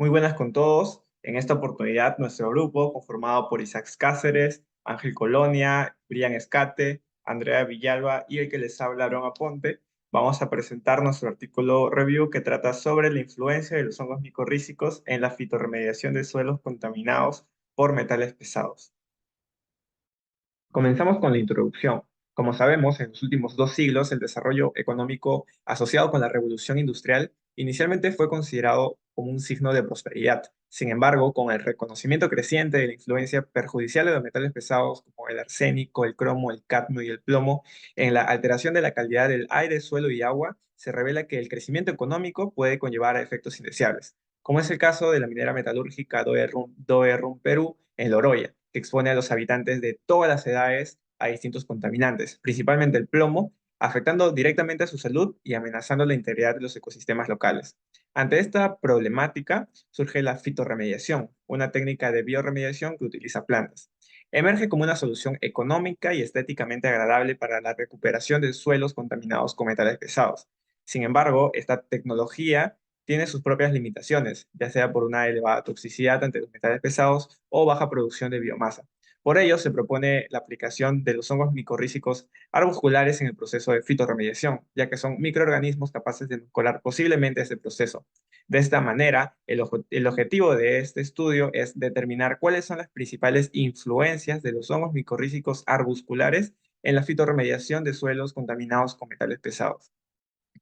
Muy buenas con todos. En esta oportunidad, nuestro grupo, conformado por Isaac Cáceres, Ángel Colonia, Brian Escate, Andrea Villalba y el que les habla, Aaron Aponte, vamos a presentar nuestro artículo review que trata sobre la influencia de los hongos micorrízicos en la fitorremediación de suelos contaminados por metales pesados. Comenzamos con la introducción. Como sabemos, en los últimos 2 siglos, el desarrollo económico asociado con la revolución industrial inicialmente fue considerado como un signo de prosperidad. Sin embargo, con el reconocimiento creciente de la influencia perjudicial de los metales pesados como el arsénico, el cromo, el cadmio y el plomo en la alteración de la calidad del aire, suelo y agua, se revela que el crecimiento económico puede conllevar a efectos indeseables, como es el caso de la minera metalúrgica Doe Rum Perú en Loroya, que expone a los habitantes de todas las edades a distintos contaminantes, principalmente el plomo, afectando directamente a su salud y amenazando la integridad de los ecosistemas locales. Ante esta problemática surge la fitorremediación, una técnica de biorremediación que utiliza plantas. Emerge como una solución económica y estéticamente agradable para la recuperación de suelos contaminados con metales pesados. Sin embargo, esta tecnología tiene sus propias limitaciones, ya sea por una elevada toxicidad ante los metales pesados o baja producción de biomasa. Por ello, se propone la aplicación de los hongos micorrízicos arbusculares en el proceso de fitorremediación, ya que son microorganismos capaces de mejorar posiblemente este proceso. De esta manera, el objetivo de este estudio es determinar cuáles son las principales influencias de los hongos micorrízicos arbusculares en la fitorremediación de suelos contaminados con metales pesados.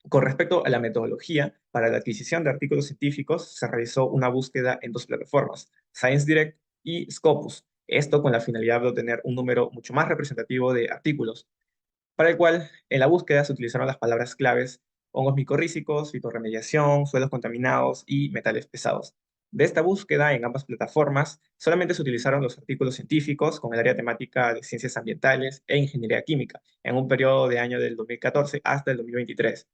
Con respecto a la metodología, para la adquisición de artículos científicos se realizó una búsqueda en 2 plataformas, ScienceDirect y Scopus, esto con la finalidad de obtener un número mucho más representativo de artículos, para el cual en la búsqueda se utilizaron las palabras claves hongos micorrízicos, fitorremediación, suelos contaminados y metales pesados. De esta búsqueda en ambas plataformas solamente se utilizaron los artículos científicos con el área temática de ciencias ambientales e ingeniería química en un periodo de año del 2014 hasta el 2023,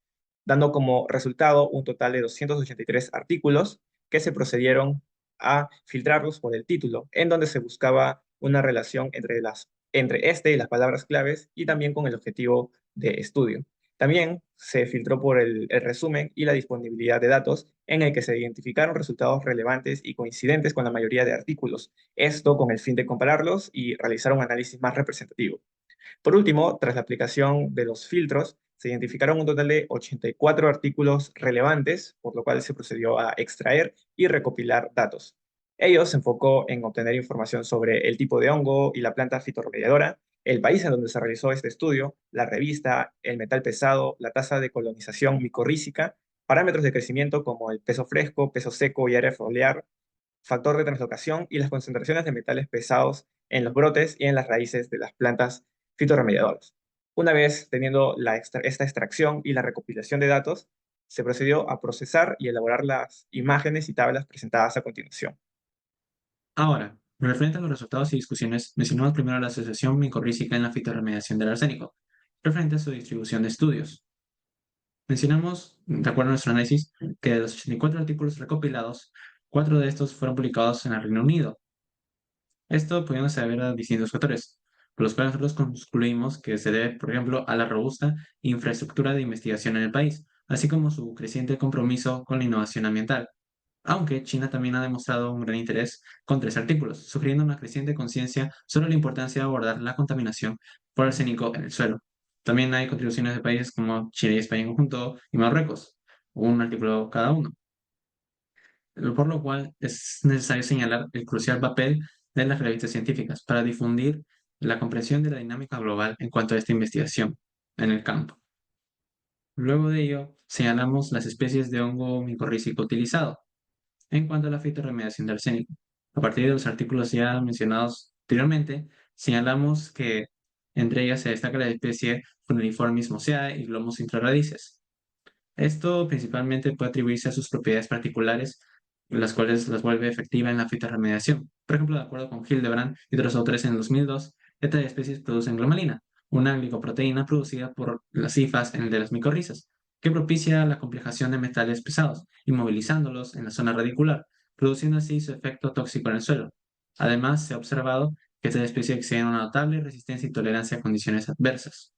dando como resultado un total de 283 artículos que se procedieron a filtrarlos por el título, en donde se buscaba una relación entre este y las palabras claves y también con el objetivo de estudio. También se filtró por el resumen y la disponibilidad de datos en el que se identificaron resultados relevantes y coincidentes con la mayoría de artículos, esto con el fin de compararlos y realizar un análisis más representativo. Por último, tras la aplicación de los filtros, se identificaron un total de 84 artículos relevantes, por lo cual se procedió a extraer y recopilar datos. Ello se enfocó en obtener información sobre el tipo de hongo y la planta fitorremediadora, el país en donde se realizó este estudio, la revista, el metal pesado, la tasa de colonización micorrícica, parámetros de crecimiento como el peso fresco, peso seco y área foliar, factor de translocación y las concentraciones de metales pesados en los brotes y en las raíces de las plantas fitorremediadoras. Una vez teniendo esta extracción y la recopilación de datos, se procedió a procesar y elaborar las imágenes y tablas presentadas a continuación. Ahora, referente a los resultados y discusiones, mencionamos primero la asociación micorrícica en la fitorremediación del arsénico, referente a su distribución de estudios. Mencionamos, de acuerdo a nuestro análisis, que de los 84 artículos recopilados, 4 de estos fueron publicados en el Reino Unido. Esto pudiéndose deber a distintos factores, por los cuales nosotros concluimos que se debe, por ejemplo, a la robusta infraestructura de investigación en el país, así como su creciente compromiso con la innovación ambiental, aunque China también ha demostrado un gran interés con 3 artículos, sugiriendo una creciente conciencia sobre la importancia de abordar la contaminación por arsénico en el suelo. También hay contribuciones de países como Chile y España en conjunto y Marruecos, un artículo cada uno, por lo cual es necesario señalar el crucial papel de las revistas científicas para difundir la comprensión de la dinámica global en cuanto a esta investigación en el campo. Luego de ello, señalamos las especies de hongo micorrícico utilizado. En cuanto a la fitorremediación de arsénico, a partir de los artículos ya mencionados anteriormente, señalamos que entre ellas se destaca la especie Funeliformis mosaicae y Glomus infraradices. Esto principalmente puede atribuirse a sus propiedades particulares, las cuales las vuelve efectiva en la fitorremediación. Por ejemplo, de acuerdo con Hildebrand y otros autores en el 2002, estas especies producen glomalina, una glicoproteína producida por las hifas en el de las micorrizas, que propicia la complejación de metales pesados, inmovilizándolos en la zona radicular, produciendo así su efecto tóxico en el suelo. Además, se ha observado que esta especie exhibe una notable resistencia y tolerancia a condiciones adversas.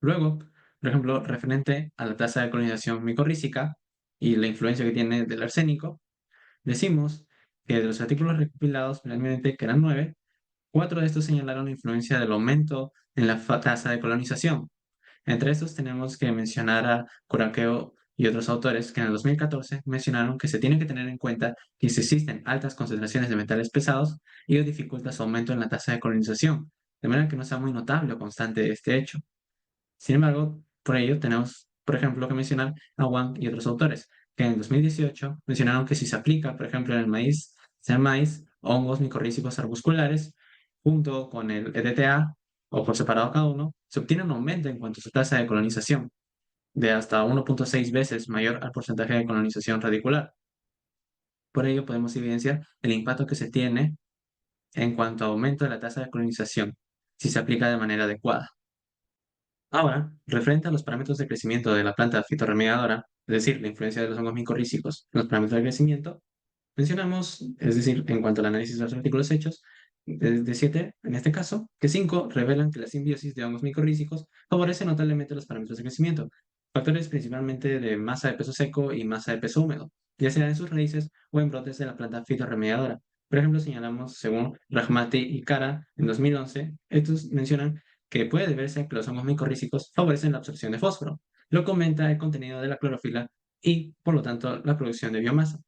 Luego, por ejemplo, referente a la tasa de colonización micorrícica y la influencia que tiene del arsénico, decimos que de los artículos recopilados, finalmente, que eran 9, 4 de estos señalaron la influencia del aumento en la tasa de colonización. Entre estos tenemos que mencionar a Curaqueo y otros autores que en el 2014 mencionaron que se tiene que tener en cuenta que si existen altas concentraciones de metales pesados, ello dificulta su aumento en la tasa de colonización, de manera que no sea muy notable o constante este hecho. Sin embargo, por ello tenemos, por ejemplo, que mencionar a Wang y otros autores, que en el 2018 mencionaron que si se aplica, por ejemplo, en el maíz, sea maíz, hongos micorrízicos arbusculares, junto con el EDTA, o por separado cada uno, se obtiene un aumento en cuanto a su tasa de colonización, de hasta 1.6 veces mayor al porcentaje de colonización radicular. Por ello podemos evidenciar el impacto que se tiene en cuanto a aumento de la tasa de colonización, si se aplica de manera adecuada. Ahora, referente a los parámetros de crecimiento de la planta fitorremediadora, es decir, la influencia de los hongos micorrízicos en los parámetros de crecimiento, mencionamos, es decir, en cuanto al análisis de los artículos hechos, de 7, en este caso, que 5 revelan que la simbiosis de hongos micorrízicos favorece notablemente los parámetros de crecimiento, factores principalmente de masa de peso seco y masa de peso húmedo, ya sea en sus raíces o en brotes de la planta fitorremediadora. Por ejemplo, señalamos, según Rahmati y Kara, en 2011, estos mencionan que puede deberse a que los hongos micorrízicos favorecen la absorción de fósforo, lo que aumenta el contenido de la clorofila y, por lo tanto, la producción de biomasa.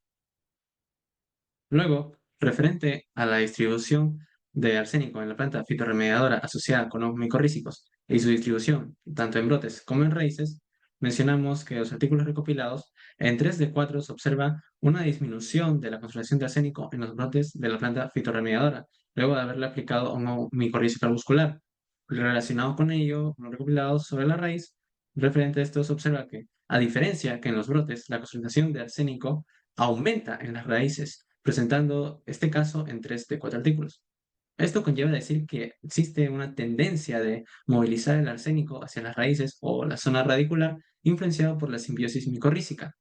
Luego, referente a la distribución de arsénico en la planta fitorremediadora asociada con hongos micorrízicos y su distribución tanto en brotes como en raíces, mencionamos que en los artículos recopilados, en 3 de 4 se observa una disminución de la concentración de arsénico en los brotes de la planta fitorremediadora, luego de haberle aplicado hongo micorrízico arbuscular. Relacionado con ello, los recopilados sobre la raíz, referente a esto se observa que, a diferencia que en los brotes, la concentración de arsénico aumenta en las raíces, presentando este caso en 3 de 4 artículos. Esto conlleva a decir que existe una tendencia de movilizar el arsénico hacia las raíces o la zona radicular influenciado por la simbiosis micorrízica.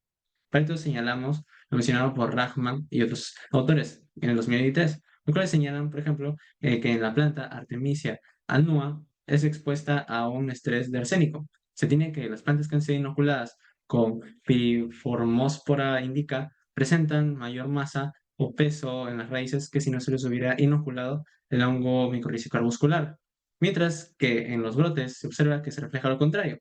Para esto señalamos lo mencionado por Rahman y otros autores en el 2023, los cuales señalan, por ejemplo, que en la planta Artemisia annua es expuesta a un estrés de arsénico. Se tiene que las plantas que han sido inoculadas con Piriformospora indica presentan mayor masa o peso en las raíces que si no se les hubiera inoculado el hongo micorrízico arbuscular. Mientras que en los brotes se observa que se refleja lo contrario.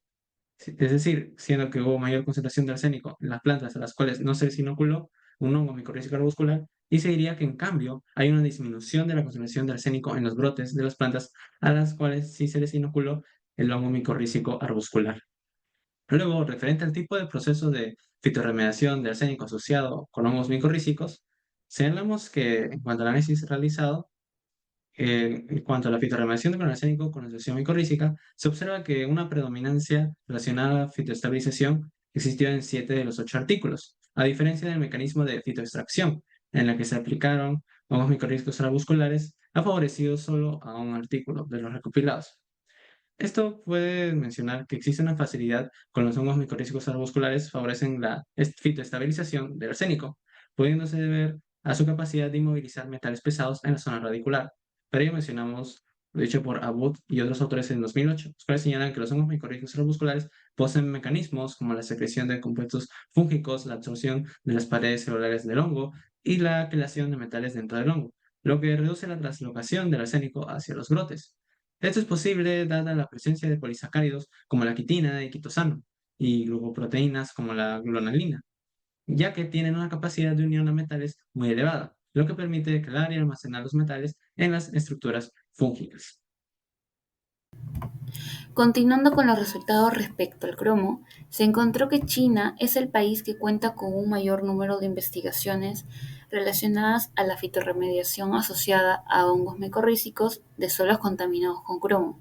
Es decir, siendo que hubo mayor concentración de arsénico en las plantas a las cuales no se les inoculó un hongo micorrízico arbuscular, y se diría que en cambio hay una disminución de la concentración de arsénico en los brotes de las plantas a las cuales sí se les inoculó el hongo micorrízico arbuscular. Luego, referente al tipo de proceso de fitorremediación de arsénico asociado con hongos micorrízicos, señalamos que en cuanto al análisis realizado, en cuanto a la fitorremediación con arsénico con asociación micorrízica, se observa que una predominancia relacionada a la fitoestabilización existió en 7 de los 8 artículos, a diferencia del mecanismo de fitoextracción, en la que se aplicaron hongos micorrízicos arbusculares, ha favorecido solo a un artículo de los recopilados. Esto puede mencionar que existe una facilidad con los hongos micorrízicos arbusculares favorecen la fitoestabilización del arsénico, pudiéndose deber a su capacidad de inmovilizar metales pesados en la zona radicular. Pero ello mencionamos lo dicho por Abud y otros autores en 2008, los cuales señalan que los hongos micorrízicos arbusculares poseen mecanismos como la secreción de compuestos fúngicos, la absorción de las paredes celulares del hongo y la quelación de metales dentro del hongo, lo que reduce la translocación del arsénico hacia los brotes. Esto es posible dada la presencia de polisacáridos como la quitina y quitosano y glucoproteínas como la glonalina, ya que tienen una capacidad de unión a metales muy elevada, lo que permite declarar y almacenar los metales en las estructuras fúngicas. Continuando con los resultados respecto al cromo, se encontró que China es el país que cuenta con un mayor número de investigaciones relacionadas a la fitorremediación asociada a hongos micorrízicos de suelos contaminados con cromo.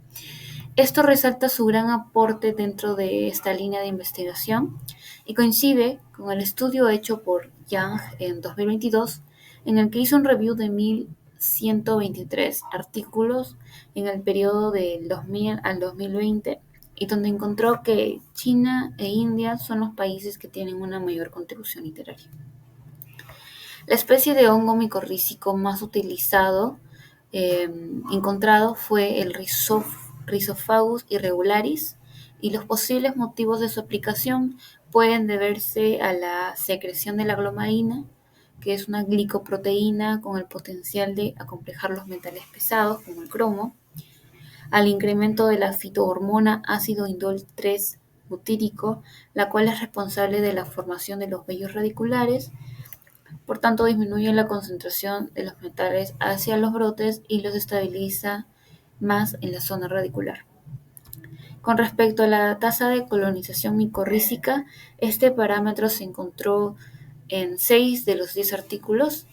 Esto resalta su gran aporte dentro de esta línea de investigación y coincide con el estudio hecho por Yang en 2022, en el que hizo un review de 1.123 artículos en el periodo del 2000 al 2020 y donde encontró que China e India son los países que tienen una mayor contribución literaria. La especie de hongo micorrízico más utilizado encontrado fue el Rhizophagus irregularis, y los posibles motivos de su aplicación pueden deberse a la secreción de la glomalina, que es una glicoproteína con el potencial de acomplejar los metales pesados, como el cromo, al incremento de la fitohormona ácido indol 3 butírico, la cual es responsable de la formación de los vellos radiculares. Por tanto, disminuye la concentración de los metales hacia los brotes y los estabiliza más en la zona radicular. Con respecto a la tasa de colonización micorrícica, este parámetro se encontró en 6 de los 10 artículos.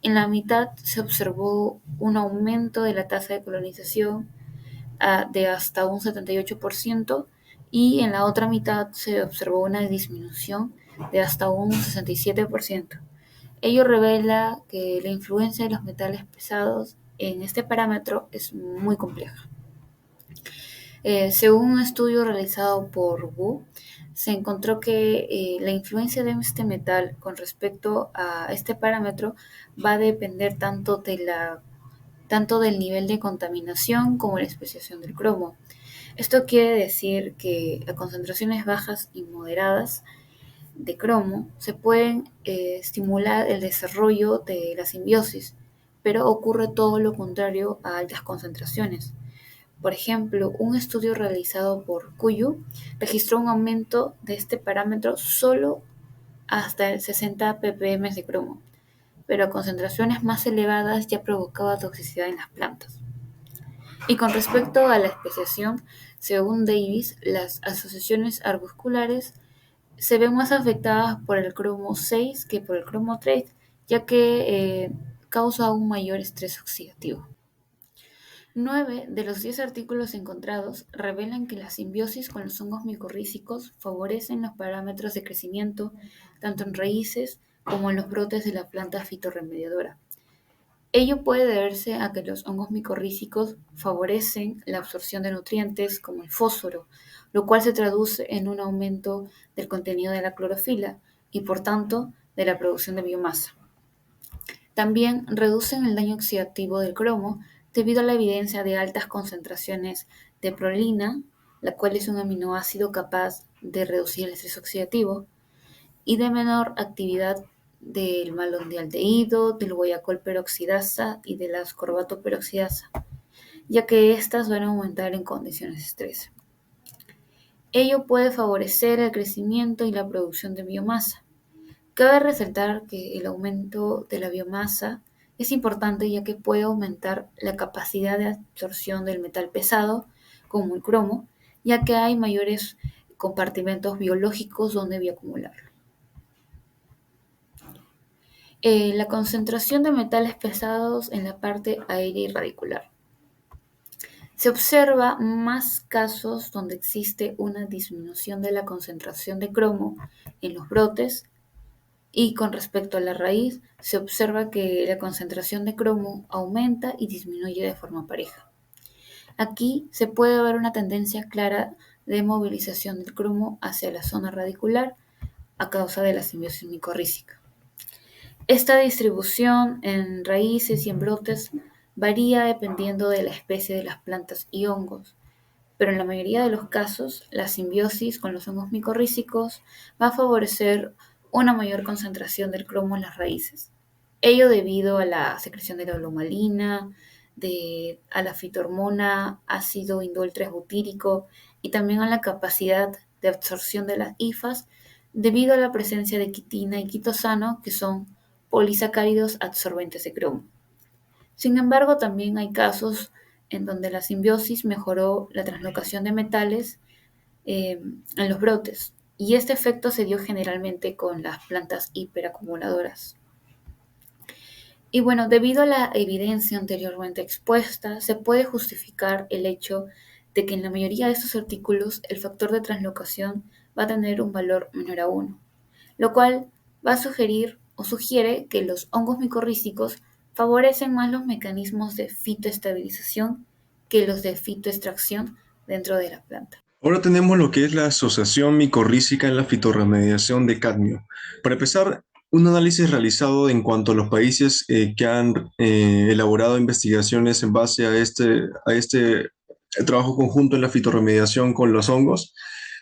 En la mitad se observó un aumento de la tasa de colonización de hasta un 78% y en la otra mitad se observó una disminución de hasta un 67%. Ello revela que la influencia de los metales pesados en este parámetro es muy compleja. Según un estudio realizado por Wu, se encontró que la influencia de este metal con respecto a este parámetro va a depender tanto del nivel de contaminación como la especiación del cromo. Esto quiere decir que a concentraciones bajas y moderadas de cromo se pueden estimular el desarrollo de la simbiosis, pero ocurre todo lo contrario a altas concentraciones. Por ejemplo, un estudio realizado por Kuyu registró un aumento de este parámetro solo hasta el 60 ppm de cromo, pero a concentraciones más elevadas ya provocaba toxicidad en las plantas. Y con respecto a la especiación, según Davis, las asociaciones arbusculares se ven más afectadas por el cromo 6 que por el cromo 3, ya que causa aún mayor estrés oxidativo. 9 de los 10 artículos encontrados revelan que la simbiosis con los hongos micorrízicos favorecen los parámetros de crecimiento tanto en raíces como en los brotes de la planta fitorremediadora. Ello puede deberse a que los hongos micorrízicos favorecen la absorción de nutrientes como el fósforo, lo cual se traduce en un aumento del contenido de la clorofila y por tanto de la producción de biomasa. También reducen el daño oxidativo del cromo debido a la evidencia de altas concentraciones de prolina, la cual es un aminoácido capaz de reducir el estrés oxidativo, y de menor actividad del malondialdehído, del guayacol peroxidasa y de la ascorbato peroxidasa, ya que éstas van a aumentar en condiciones de estrés. Ello puede favorecer el crecimiento y la producción de biomasa. Cabe resaltar que el aumento de la biomasa es importante ya que puede aumentar la capacidad de absorción del metal pesado, como el cromo, ya que hay mayores compartimentos biológicos donde bioacumularlo. La concentración de metales pesados en la parte aérea y radicular. Se observa más casos donde existe una disminución de la concentración de cromo en los brotes y con respecto a la raíz se observa que la concentración de cromo aumenta y disminuye de forma pareja. Aquí se puede ver una tendencia clara de movilización del cromo hacia la zona radicular a causa de la simbiosis micorrícica. Esta distribución en raíces y en brotes varía dependiendo de la especie de las plantas y hongos, pero en la mayoría de los casos la simbiosis con los hongos micorrícicos va a favorecer una mayor concentración del cromo en las raíces. Ello debido a la secreción de la glomalina, a la fitohormona ácido indol 3 butírico y también a la capacidad de absorción de las hifas debido a la presencia de quitina y quitosano, que son polisacáridos absorbentes de cromo. Sin embargo, también hay casos en donde la simbiosis mejoró la translocación de metales en los brotes, y este efecto se dio generalmente con las plantas hiperacumuladoras. Y bueno, debido a la evidencia anteriormente expuesta, se puede justificar el hecho de que en la mayoría de estos artículos el factor de translocación va a tener un valor menor a 1, lo cual va a sugerir o sugiere que los hongos micorrícicos favorecen más los mecanismos de fitoestabilización que los de fitoextracción dentro de la planta. Ahora tenemos lo que es la asociación micorrícica en la fitorremediación de cadmio. Para empezar, un análisis realizado en cuanto a los países que han elaborado investigaciones en base a este trabajo conjunto en la fitorremediación con los hongos.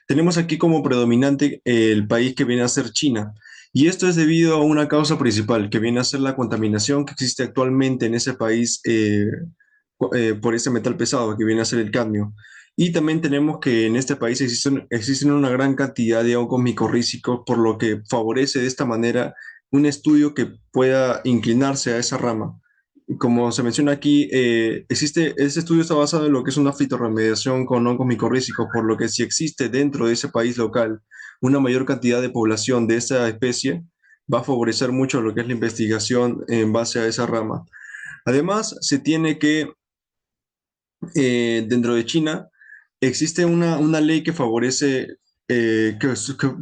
Tenemos aquí como predominante el país que viene a ser China. Y esto es debido a una causa principal, que viene a ser la contaminación que existe actualmente en ese país por ese metal pesado, que viene a ser el cadmio. Y también tenemos que en este país existen una gran cantidad de hongos micorrízicos, por lo que favorece de esta manera un estudio que pueda inclinarse a esa rama. Como se menciona aquí, este estudio está basado en lo que es una fitorremediación con hongos micorrízicos, por lo que si existe dentro de ese país local una mayor cantidad de población de esa especie, va a favorecer mucho lo que es la investigación en base a esa rama. Además, se tiene que, dentro de China, existe una ley que favorece, que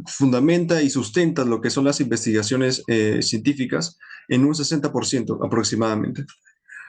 fundamenta y sustenta lo que son las investigaciones científicas en un 60% aproximadamente.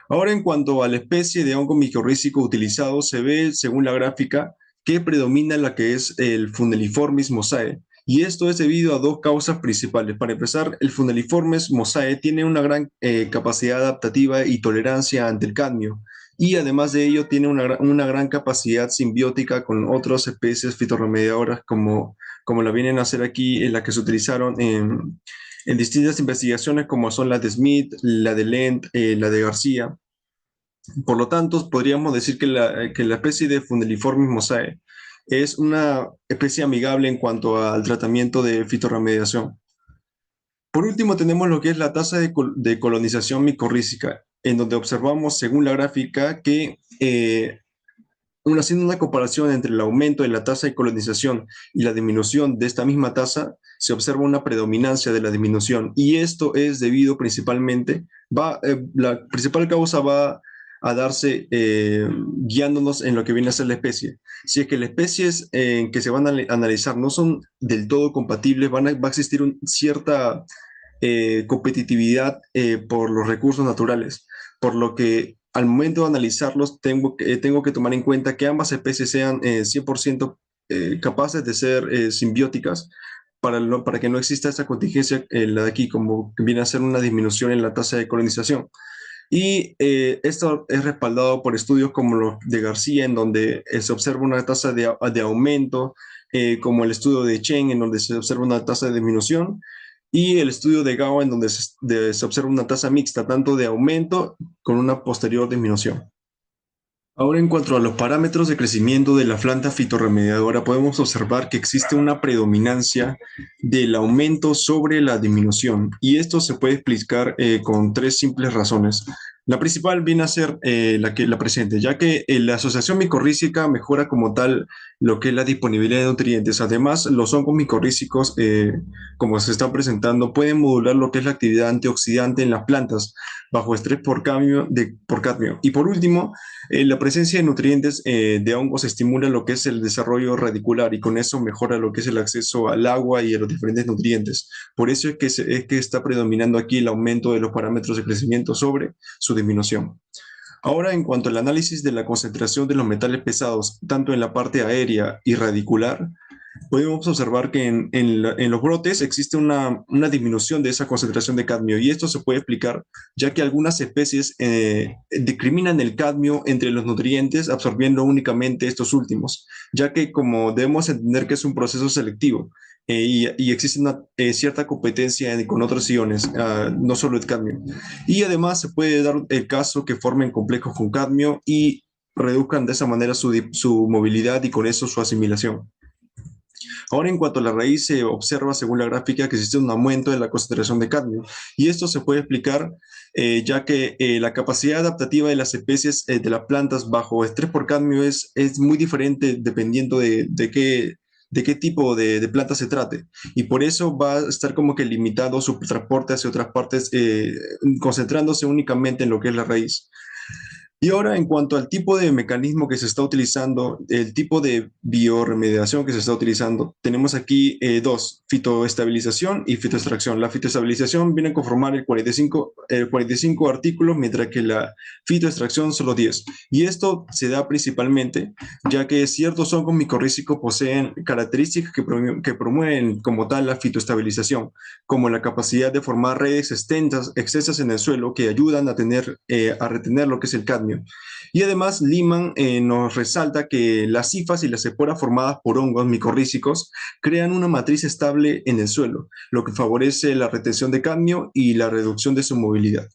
Ahora, en cuanto a la especie de hongo micorrícico utilizado, se ve, según la gráfica, que predomina la que es el Funeliformis mosaic. Y esto es debido a dos causas principales. Para empezar, el Funeliformis mosaic tiene una gran capacidad adaptativa y tolerancia ante el cadmio. Y además de ello, tiene una gran capacidad simbiótica con otras especies fitorremediadoras, como la vienen a hacer aquí, en la que se utilizaron en distintas investigaciones, como son la de Smith, la de Lent, la de García. Por lo tanto, podríamos decir que la especie de Funeliformis mosaic es una especie amigable en cuanto al tratamiento de fitorremediación. Por último, tenemos lo que es la tasa de colonización micorrícica, en donde observamos, según la gráfica, que haciendo una comparación entre el aumento de la tasa de colonización y la disminución de esta misma tasa, se observa una predominancia de la disminución. Y esto es debido principalmente, la principal causa va a darse guiándonos en lo que viene a ser la especie. Si es que las especies que se van a analizar no son del todo compatibles, va a existir cierta competitividad por los recursos naturales, por lo que al momento de analizarlos tengo que tomar en cuenta que ambas especies sean 100% capaces de ser simbióticas para que no exista esa contingencia, la de aquí, como viene a ser una disminución en la tasa de colonización. Y esto es respaldado por estudios como los de García, en donde se observa una tasa de aumento, como el estudio de Chen, en donde se observa una tasa de disminución, y el estudio de Gao, en donde se observa una tasa mixta, tanto de aumento con una posterior disminución. Ahora, en cuanto a los parámetros de crecimiento de la planta fitorremediadora, podemos observar que existe una predominancia del aumento sobre la disminución, y esto se puede explicar con tres simples razones. La principal viene a ser la presente, ya que la asociación micorrícica mejora como tal lo que es la disponibilidad de nutrientes. Además, los hongos micorrícicos, como se están presentando, pueden modular lo que es la actividad antioxidante en las plantas bajo estrés por cadmio. Y por último, la presencia de nutrientes de hongos estimula lo que es el desarrollo radicular, y con eso mejora lo que es el acceso al agua y a los diferentes nutrientes. Por eso es que está predominando aquí el aumento de los parámetros de crecimiento sobre su disminución. Ahora, en cuanto al análisis de la concentración de los metales pesados, tanto en la parte aérea y radicular, podemos observar que en los brotes existe una disminución de esa concentración de cadmio, y esto se puede explicar ya que algunas especies discriminan el cadmio entre los nutrientes, absorbiendo únicamente estos últimos, ya que como debemos entender que es un proceso selectivo, y existe una cierta competencia con otros iones, no solo el cadmio. Y además se puede dar el caso que formen complejos con cadmio y reduzcan de esa manera su movilidad y con eso su asimilación. Ahora, en cuanto a la raíz, se observa, según la gráfica, que existe un aumento de la concentración de cadmio. Y esto se puede explicar ya que la capacidad adaptativa de las especies de las plantas bajo estrés por cadmio es muy diferente dependiendo de qué tipo de planta se trate. Y por eso va a estar como que limitado su transporte hacia otras partes, concentrándose únicamente en lo que es la raíz. Y ahora, en cuanto al tipo de mecanismo que se está utilizando, el tipo de bioremediación que se está utilizando, tenemos aquí dos: fitoestabilización y fitoextracción. La fitoestabilización viene a conformar el 45 artículos, mientras que la fitoextracción solo 10. Y esto se da principalmente ya que ciertos hongos micorrízicos poseen características que promueven como tal la fitoestabilización, como la capacidad de formar redes extensas en el suelo que ayudan a retener lo que es el cadmio. cadmio. Y además, Liman nos resalta que las hifas y las esporas formadas por hongos micorrízicos crean una matriz estable en el suelo, lo que favorece la retención de cadmio y la reducción de su movilidad.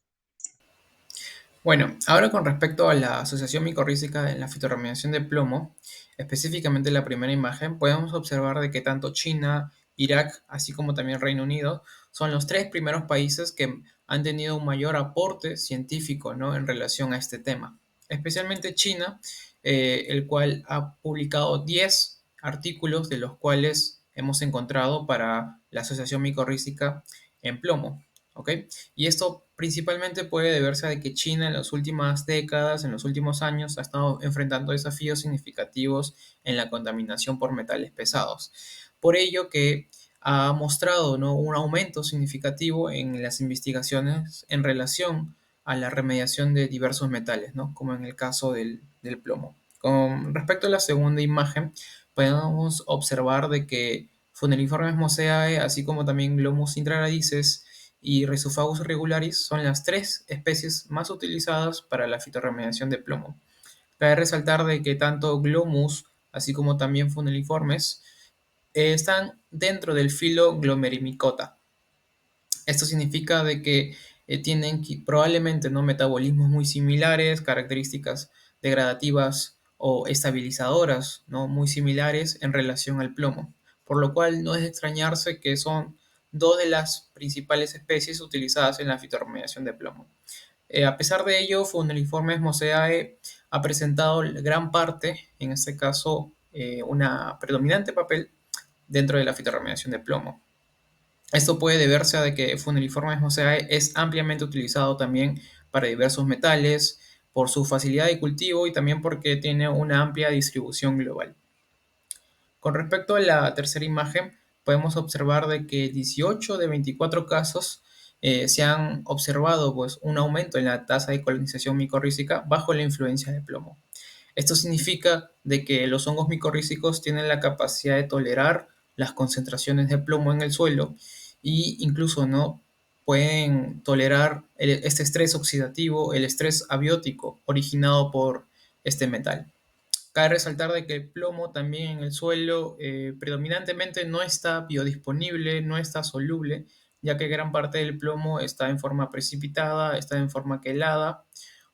Bueno, ahora con respecto a la asociación micorrízica en la fitorremediación de plomo, específicamente la primera imagen, podemos observar de que tanto China, Irak, así como también Reino Unido, son los tres primeros países que han tenido un mayor aporte científico, ¿no?, en relación a este tema. Especialmente China, el cual ha publicado 10 artículos de los cuales hemos encontrado para la asociación micorrízica en plomo. ¿Ok? Y esto principalmente puede deberse a que China en las últimas décadas, en los últimos años, ha estado enfrentando desafíos significativos en la contaminación por metales pesados. Por ello que ha mostrado, ¿no?, un aumento significativo en las investigaciones en relación a la remediación de diversos metales, ¿no?, como en el caso del plomo. Con respecto a la segunda imagen, podemos observar de que Funeliformes moseae, así como también Glomus intraradices y Rhizophagus regularis son las tres especies más utilizadas para la fitorremediación de plomo. Cabe resaltar de que tanto Glomus, así como también Funeliformes, están dentro del filo Glomerimicota. Esto significa de que tienen probablemente, ¿no?, metabolismos muy similares, características degradativas o estabilizadoras, ¿no?, muy similares en relación al plomo, por lo cual no es de extrañarse que son dos de las principales especies utilizadas en la fitorremediación de plomo. A pesar de ello, Funeliformes moseae ha presentado gran parte, en este caso, una predominante papel dentro de la fitorremediación de plomo. Esto puede deberse a que Funeliformes moseae es ampliamente utilizado también para diversos metales, por su facilidad de cultivo y también porque tiene una amplia distribución global. Con respecto a la tercera imagen, podemos observar de que 18 de 24 casos se han observado, pues, un aumento en la tasa de colonización micorrízica bajo la influencia de plomo. Esto significa de que los hongos micorrízicos tienen la capacidad de tolerar las concentraciones de plomo en el suelo e incluso, ¿no?, pueden tolerar este estrés oxidativo, el estrés abiótico originado por este metal. Cabe resaltar de que el plomo también en el suelo predominantemente no está biodisponible, no está soluble, ya que gran parte del plomo está en forma precipitada, está en forma quelada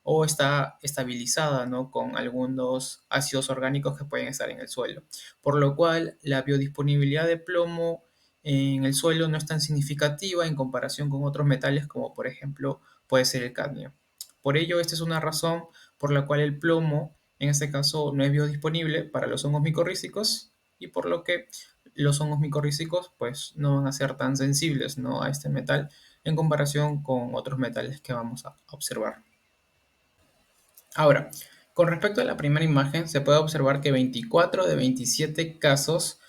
o está estabilizada, ¿no?, con algunos ácidos orgánicos que pueden estar en el suelo. Por lo cual, la biodisponibilidad de plomo en el suelo no es tan significativa en comparación con otros metales como por ejemplo puede ser el cadmio. Por ello, esta es una razón por la cual el plomo en este caso no es biodisponible para los hongos micorrízicos y por lo que los hongos micorrízicos pues no van a ser tan sensibles, ¿no?, a este metal en comparación con otros metales que vamos a observar. Ahora, con respecto a la primera imagen, se puede observar que 24 de 27 casos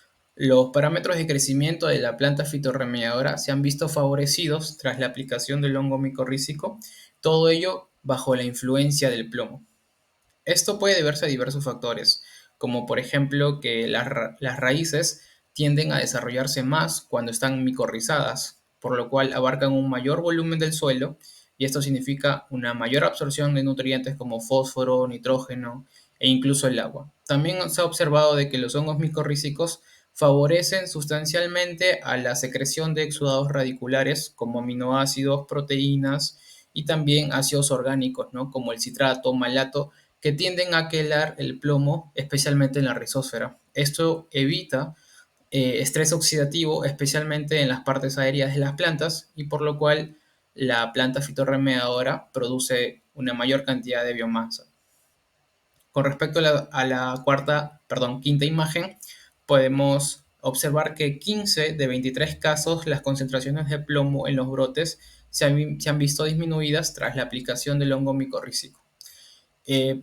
los parámetros de crecimiento de la planta fitorremediadora se han visto favorecidos tras la aplicación del hongo micorrízico, todo ello bajo la influencia del plomo. Esto puede deberse a diversos factores, como por ejemplo que las raíces tienden a desarrollarse más cuando están micorrizadas, por lo cual abarcan un mayor volumen del suelo y esto significa una mayor absorción de nutrientes como fósforo, nitrógeno e incluso el agua. También se ha observado de que los hongos micorrízicos favorecen sustancialmente a la secreción de exudados radiculares como aminoácidos, proteínas y también ácidos orgánicos, ¿no?, como el citrato, malato, que tienden a quelar el plomo, especialmente en la rizósfera. Esto evita estrés oxidativo, especialmente en las partes aéreas de las plantas, y por lo cual la planta fitorremediadora produce una mayor cantidad de biomasa. Con respecto a la quinta imagen, podemos observar que 15 de 23 casos las concentraciones de plomo en los brotes se han visto disminuidas tras la aplicación del hongo micorrízico.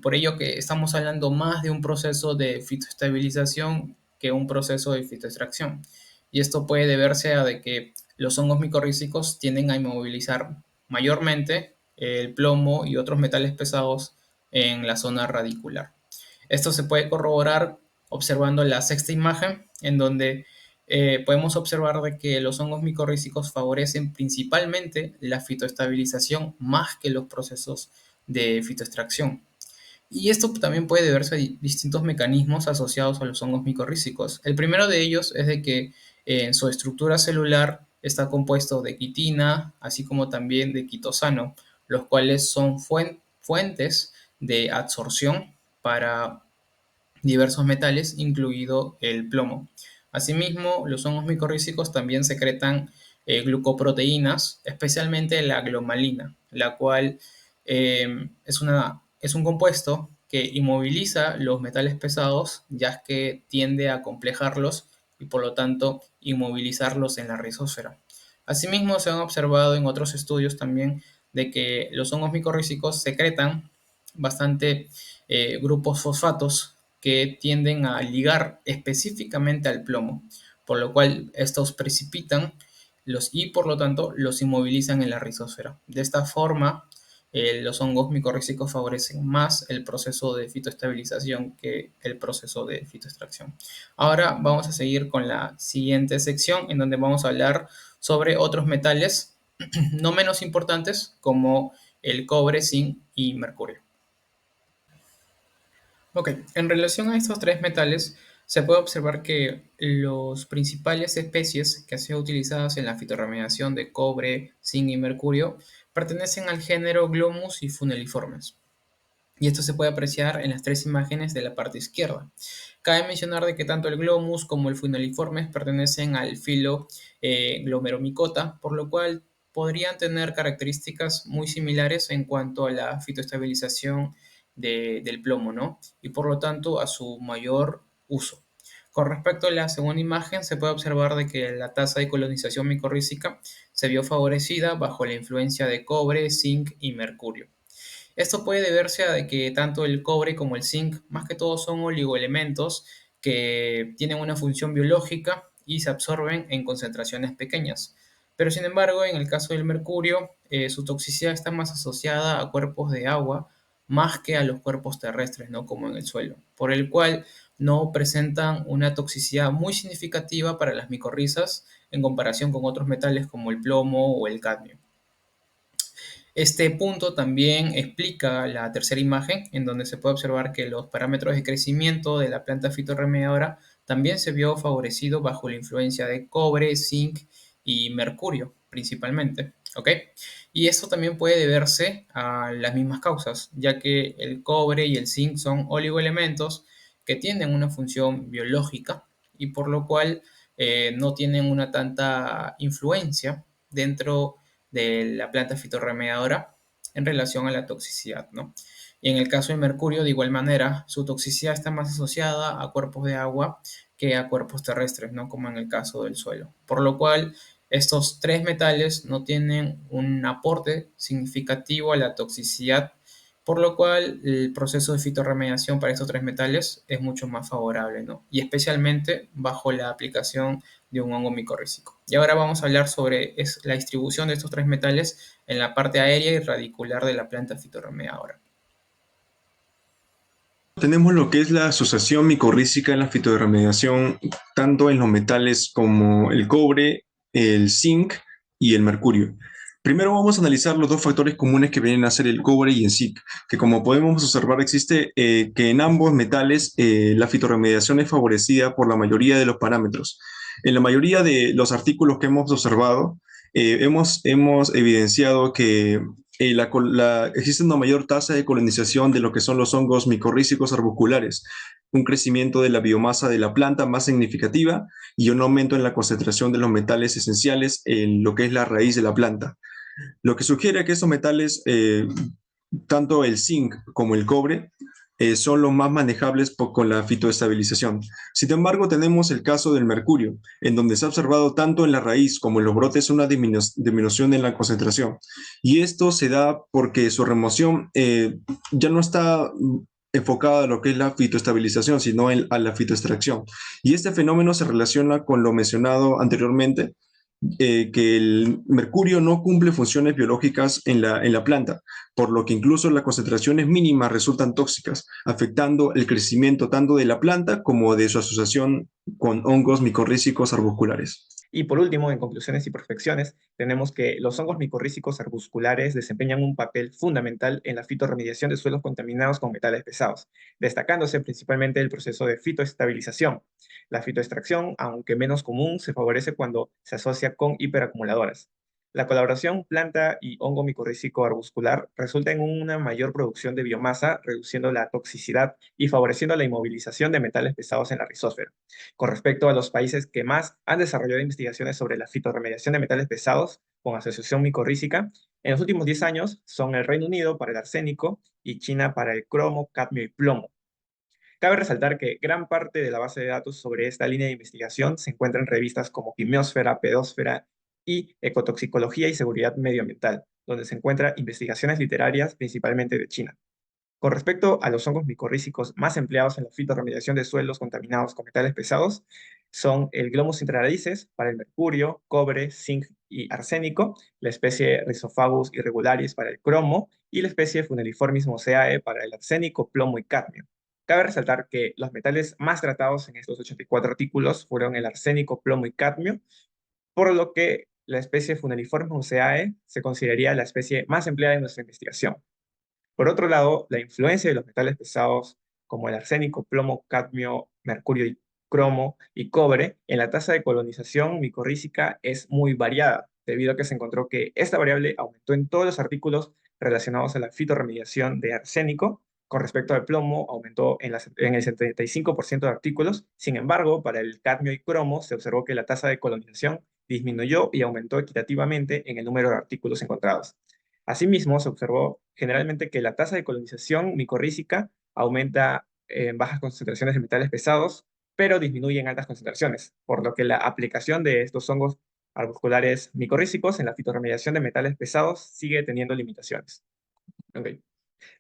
Por ello que estamos hablando más de un proceso de fitoestabilización que un proceso de fitoextracción. Y esto puede deberse a de que los hongos micorrízicos tienden a inmovilizar mayormente el plomo y otros metales pesados en la zona radicular. Esto se puede corroborar observando la sexta imagen, en donde podemos observar de que los hongos micorrízicos favorecen principalmente la fitoestabilización más que los procesos de fitoextracción. Y esto también puede deberse a distintos mecanismos asociados a los hongos micorrízicos. El primero de ellos es de que en su estructura celular está compuesto de quitina, así como también de quitosano, los cuales son fuentes de absorción para diversos metales, incluido el plomo. Asimismo, los hongos micorrízicos también secretan glucoproteínas, especialmente la glomalina, la cual es un compuesto que inmoviliza los metales pesados, ya que tiende a complejarlos y por lo tanto inmovilizarlos en la rizosfera. Asimismo, se han observado en otros estudios también de que los hongos micorrízicos secretan bastante grupos fosfatos que tienden a ligar específicamente al plomo, por lo cual estos precipitan y por lo tanto los inmovilizan en la rizosfera. De esta forma, los hongos micorrízicos favorecen más el proceso de fitoestabilización que el proceso de fitoextracción. Ahora vamos a seguir con la siguiente sección en donde vamos a hablar sobre otros metales no menos importantes como el cobre, zinc y mercurio. Ok, en relación a estos tres metales, se puede observar que las principales especies que han sido utilizadas en la fitorremediación de cobre, zinc y mercurio pertenecen al género Glomus y Funeliformes. Y esto se puede apreciar en las tres imágenes de la parte izquierda. Cabe mencionar de que tanto el Glomus como el Funeliformes pertenecen al filo Glomeromicota, por lo cual podrían tener características muy similares en cuanto a la fitoestabilización del plomo, ¿no? Y por lo tanto a su mayor uso. Con respecto a la segunda imagen, se puede observar de que la tasa de colonización micorrízica se vio favorecida bajo la influencia de cobre, zinc y mercurio. Esto puede deberse a de que tanto el cobre como el zinc, más que todo, son oligoelementos que tienen una función biológica y se absorben en concentraciones pequeñas. Pero sin embargo, en el caso del mercurio, su toxicidad está más asociada a cuerpos de agua más que a los cuerpos terrestres, ¿no? Como en el suelo, por el cual no presentan una toxicidad muy significativa para las micorrizas en comparación con otros metales como el plomo o el cadmio. Este punto también explica la tercera imagen, en donde se puede observar que los parámetros de crecimiento de la planta fitorremediadora también se vio favorecido bajo la influencia de cobre, zinc y mercurio, principalmente. ¿Ok? Y esto también puede deberse a las mismas causas, ya que el cobre y el zinc son oligoelementos que tienen una función biológica y por lo cual no tienen una tanta influencia dentro de la planta fitorremediadora en relación a la toxicidad, ¿no? Y en el caso del mercurio, de igual manera, su toxicidad está más asociada a cuerpos de agua que a cuerpos terrestres, ¿no? Como en el caso del suelo. Por lo cual, estos tres metales no tienen un aporte significativo a la toxicidad, por lo cual el proceso de fitorremediación para estos tres metales es mucho más favorable, ¿no? Y especialmente bajo la aplicación de un hongo micorrízico. Y ahora vamos a hablar sobre la distribución de estos tres metales en la parte aérea y radicular de la planta fitorremediadora. Tenemos lo que es la asociación micorrízica en la fitorremediación, tanto en los metales como el cobre, el zinc y el mercurio. Primero vamos a analizar los dos factores comunes que vienen a ser el cobre y el zinc, que como podemos observar existe que en ambos metales la fitorremediación es favorecida por la mayoría de los parámetros. En la mayoría de los artículos que hemos observado, hemos evidenciado que existe una mayor tasa de colonización de lo que son los hongos micorrízicos arbusculares, un crecimiento de la biomasa de la planta más significativa y un aumento en la concentración de los metales esenciales en lo que es la raíz de la planta. Lo que sugiere que esos metales, tanto el zinc como el cobre, son los más manejables con la fitoestabilización. Sin embargo, tenemos el caso del mercurio, en donde se ha observado tanto en la raíz como en los brotes una disminución en la concentración. Y esto se da porque su remoción ya no está enfocada a lo que es la fitoestabilización, sino a la fitoextracción. Y este fenómeno se relaciona con lo mencionado anteriormente, que el mercurio no cumple funciones biológicas en la planta, por lo que incluso las concentraciones mínimas resultan tóxicas, afectando el crecimiento tanto de la planta como de su asociación con hongos micorrízicos arbusculares. Y por último, en conclusiones y prospecciones, tenemos que los hongos micorrízicos arbusculares desempeñan un papel fundamental en la fitorremediación de suelos contaminados con metales pesados, destacándose principalmente el proceso de fitoestabilización. La fitoextracción, aunque menos común, se favorece cuando se asocia con hiperacumuladoras. La colaboración planta y hongo micorrízico arbuscular resulta en una mayor producción de biomasa, reduciendo la toxicidad y favoreciendo la inmovilización de metales pesados en la rizósfera. Con respecto a los países que más han desarrollado investigaciones sobre la fitorremediación de metales pesados con asociación micorrízica, en los últimos 10 años son el Reino Unido para el arsénico y China para el cromo, cadmio y plomo. Cabe resaltar que gran parte de la base de datos sobre esta línea de investigación se encuentra en revistas como Quimiosfera, Pedosfera y Ecotoxicología y Seguridad Medioambiental, donde se encuentran investigaciones literarias principalmente de China. Con respecto a los hongos micorrízicos más empleados en la fitorremediación de suelos contaminados con metales pesados, son el Glomus intraradices para el mercurio, cobre, zinc y arsénico, la especie Rhizophagus irregularis para el cromo y la especie Funeliformis moseae para el arsénico, plomo y cadmio. Cabe resaltar que los metales más tratados en estos 84 artículos fueron el arsénico, plomo y cadmio, por lo que la especie Funeliformis moseae se consideraría la especie más empleada en nuestra investigación. Por otro lado, la influencia de los metales pesados como el arsénico, plomo, cadmio, mercurio y cromo y cobre en la tasa de colonización micorrízica es muy variada, debido a que se encontró que esta variable aumentó en todos los artículos relacionados a la fitorremediación de arsénico. Con respecto al plomo, aumentó en el 75% de artículos. Sin embargo, para el cadmio y cromo se observó que la tasa de colonización disminuyó y aumentó equitativamente en el número de artículos encontrados. Asimismo, se observó generalmente que la tasa de colonización micorrízica aumenta en bajas concentraciones de metales pesados, pero disminuye en altas concentraciones, por lo que la aplicación de estos hongos arbusculares micorrízicos en la fitorremediación de metales pesados sigue teniendo limitaciones. Okay.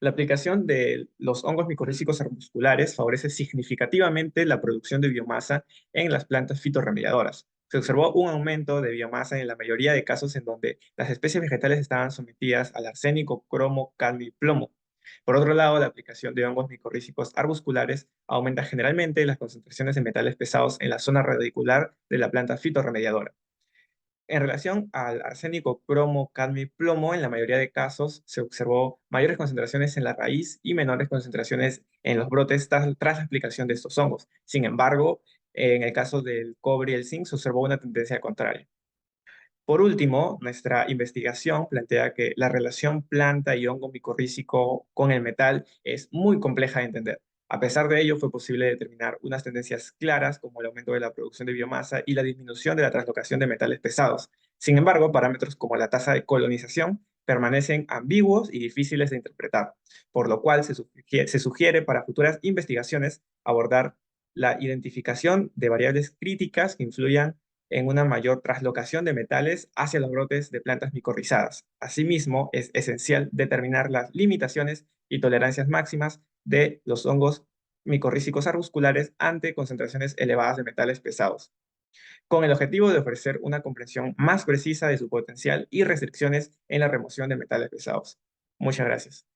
La aplicación de los hongos micorrízicos arbusculares favorece significativamente la producción de biomasa en las plantas fitorremediadoras. Se observó un aumento de biomasa en la mayoría de casos en donde las especies vegetales estaban sometidas al arsénico, cromo, cadmio y plomo. Por otro lado, la aplicación de hongos micorrízicos arbusculares aumenta generalmente las concentraciones de metales pesados en la zona radicular de la planta fitorremediadora. En relación al arsénico, cromo, cadmio y plomo, en la mayoría de casos se observó mayores concentraciones en la raíz y menores concentraciones en los brotes tras la aplicación de estos hongos. Sin embargo, en el caso del cobre y el zinc se observó una tendencia contraria. Por último, nuestra investigación plantea que la relación planta y hongo micorrízico con el metal es muy compleja de entender. A pesar de ello, fue posible determinar unas tendencias claras como el aumento de la producción de biomasa y la disminución de la translocación de metales pesados. Sin embargo, parámetros como la tasa de colonización permanecen ambiguos y difíciles de interpretar, por lo cual se sugiere para futuras investigaciones abordar la identificación de variables críticas que influyan en una mayor traslocación de metales hacia los brotes de plantas micorrizadas. Asimismo, es esencial determinar las limitaciones y tolerancias máximas de los hongos micorrízicos arbusculares ante concentraciones elevadas de metales pesados, con el objetivo de ofrecer una comprensión más precisa de su potencial y restricciones en la remoción de metales pesados. Muchas gracias.